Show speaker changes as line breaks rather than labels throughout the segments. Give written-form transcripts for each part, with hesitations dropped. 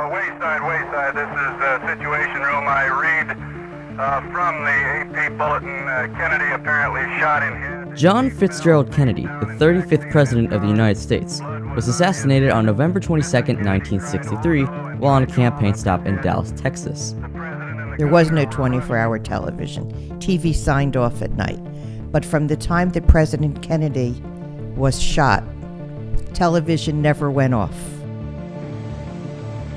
Wayside. This is Situation Room. I read from the AP Bulletin. Kennedy apparently shot in his...
John Fitzgerald Kennedy, the 35th President of the United States, was assassinated on November 22, 1963, while on a campaign stop in Dallas, Texas.
There was no 24-hour television. TV signed off at night. But from the time that President Kennedy was shot, television never went off.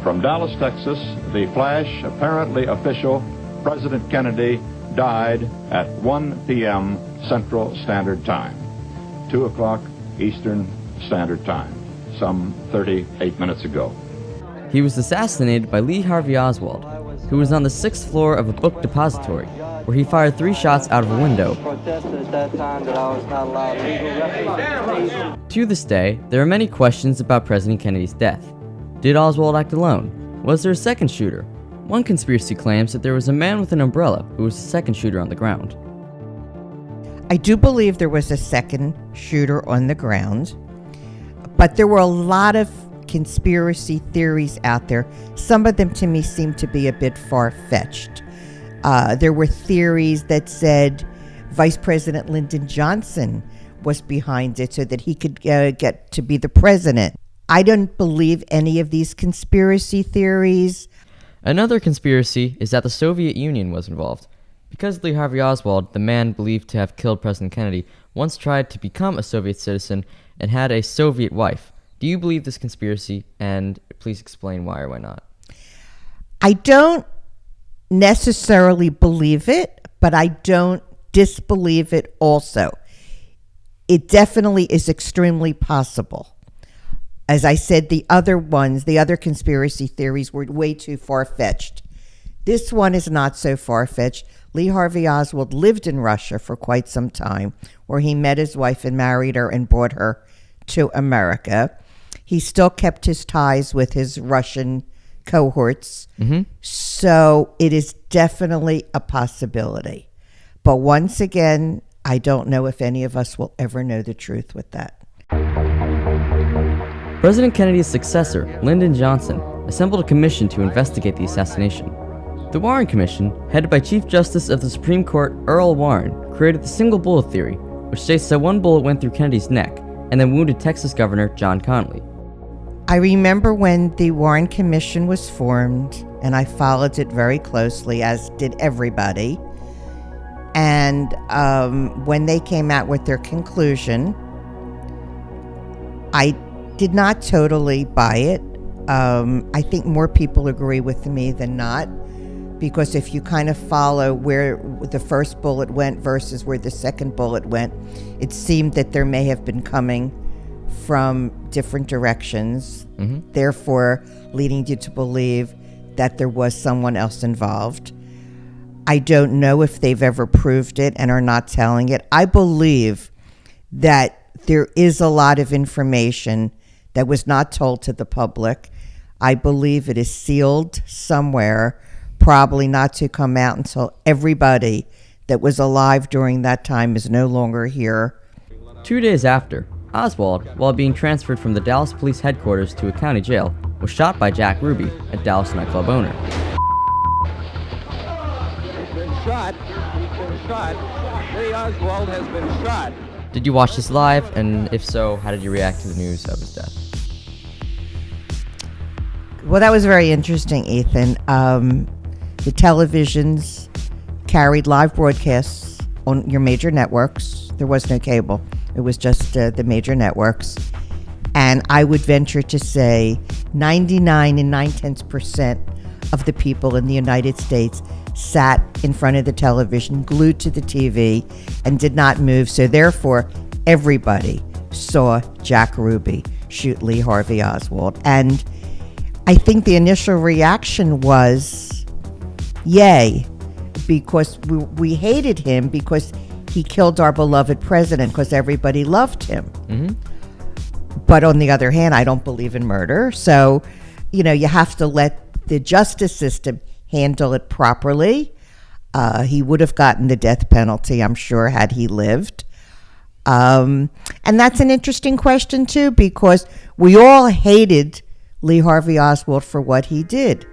From Dallas, Texas, the flash, apparently official, President Kennedy died at 1 p.m. Central Standard Time, 2 o'clock Eastern Standard Time, some 38 minutes ago.
He was assassinated by Harvey Oswald, who was on the 6th floor of a book depository, where he fired 3 shots out of a window. To this day, there are many questions about President Kennedy's death. Did Oswald act alone? Was there a second shooter? One conspiracy claims that there was a man with an umbrella who was the second shooter on the ground.
I do believe there was a second shooter on the ground, but there were a lot of conspiracy theories out there. Some of them to me seem to be a bit far-fetched. There were theories that said Vice President Lyndon Johnson was behind it so that he could get to be the president. I don't believe any of these conspiracy theories.
Another conspiracy is that the Soviet Union was involved. Because Lee Harvey Oswald, the man believed to have killed President Kennedy, once tried to become a Soviet citizen and had a Soviet wife. Do you believe this conspiracy? And please explain why or why not.
I don't necessarily believe it, but I don't disbelieve it also. It definitely is extremely possible. As I said, the other conspiracy theories were way too far-fetched. This one is not so far-fetched. Lee Harvey Oswald lived in Russia for quite some time, where he met his wife and married her and brought her to America. He still kept his ties with his Russian cohorts. So it is definitely a possibility. But once again, I don't know if any of us will ever know the truth with that.
President Kennedy's successor, Lyndon Johnson, assembled a commission to investigate the assassination. The Warren Commission, headed by Chief Justice of the Supreme Court Earl Warren, created the single bullet theory, which states that one bullet went through Kennedy's neck and then wounded Texas Governor John Connally.
I remember when the Warren Commission was formed, and I followed it very closely, as did everybody. And when they came out with their conclusion, I did not totally buy it. I think more people agree with me than not, because if you kind of follow where the first bullet went versus where the second bullet went, it seemed that there may have been coming from different directions, therefore leading you to believe that there was someone else involved. I don't know if they've ever proved it and are not telling it. I believe that there is a lot of information that was not told to the public. I believe it is sealed somewhere, probably not to come out until everybody that was alive during that time is no longer here.
2 days after, Oswald, while being transferred from the Dallas Police Headquarters to a county jail, was shot by Jack Ruby, a Dallas nightclub owner.
He's been shot. Lee Oswald has been shot.
Did you watch this live? And if so, how did you react to the news of his death?
Well, that was very interesting, Ethan. The televisions carried live broadcasts on your major networks. There was no cable. It was just the major networks. And I would venture to say 99 and 9/10% of the people in the United States sat in front of the television, glued to the TV, and did not move. So therefore, everybody saw Jack Ruby shoot Lee Harvey Oswald. And I think the initial reaction was, yay, because we hated him because he killed our beloved president, because everybody loved him. But on the other hand, I don't believe in murder. So, you have to let the justice system handle it properly. He would have gotten the death penalty, I'm sure, had he lived. And that's an interesting question, too, because we all hated Lee Harvey Oswald for what he did.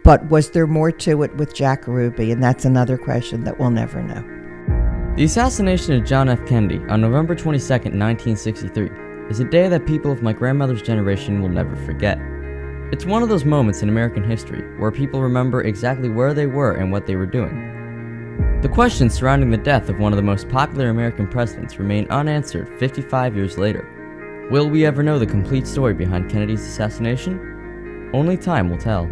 But was there more to it with Jack Ruby? And that's another question that we'll never know.
The assassination of John F. Kennedy on November 22, 1963, is a day that people of my grandmother's generation will never forget. It's one of those moments in American history where people remember exactly where they were and what they were doing. The questions surrounding the death of one of the most popular American presidents remain unanswered 55 years later. Will we ever know the complete story behind Kennedy's assassination? Only time will tell.